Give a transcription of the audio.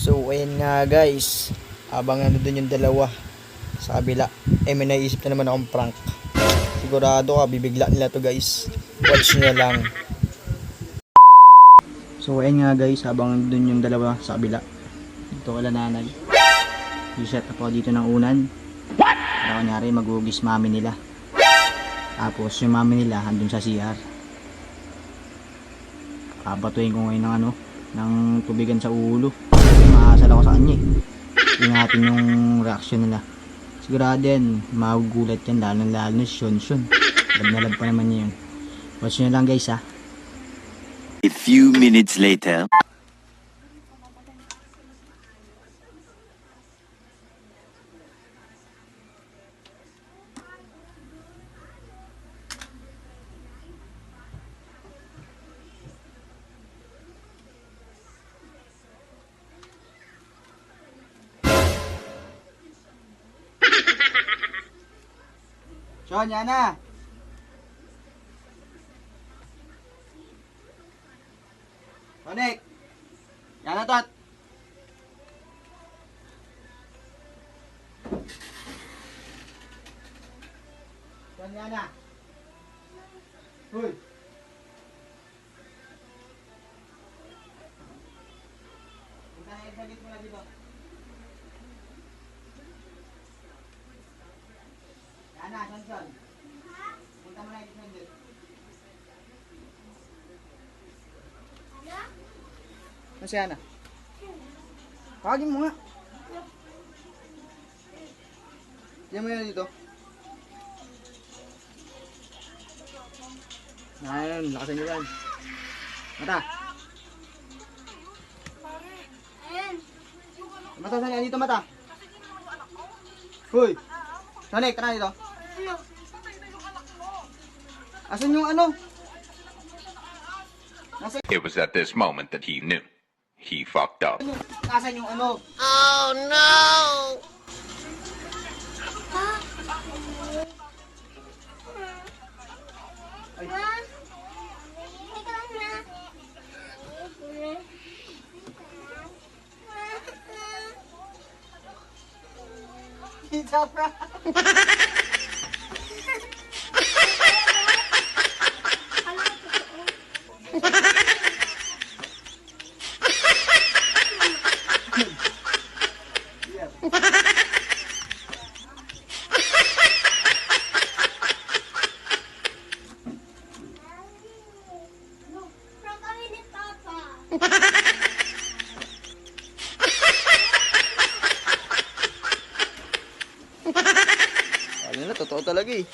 So ayan nga guys, habang nandun yung dalawa sa kabila, may naisip na naman akong prank. Sigurado ka bibigla nila to guys, watch nyo lang. So ayan nga guys, habang nandun yung dalawa sa kabila, dito wala nanay, i-set up ako dito ng unan. Para kunyari magugis mami nila, tapos yung mami nila andun sa CR. Babatuin ko ngayon ng ng tubigan sa ulo. Maasal ako sa kanya eh. Ingatin yung reaction nila. Sigurado yan, magugulat yan, lalo na si Shun. Lab na lab pa naman niya yun. Watch nyo lang guys ha. A few minutes later. Shun, yan na! Sonic! Yan na tot! Shun, yan na! Hoy! Punta na yung mo na dito. Yan na, Shun. Punta mo na yung dito. Masih Ana? Pagin mo nga. Diyan mo yan dito. Ayun, lakasan nyo yan. Mata. Mata, saan dito mata? Hoy! Sonic, tara dito. Asan yung It was at this moment that he knew. He fucked up. Asan yung Oh no! Ay. Pizza pra. Ano na, totoo talaga eh.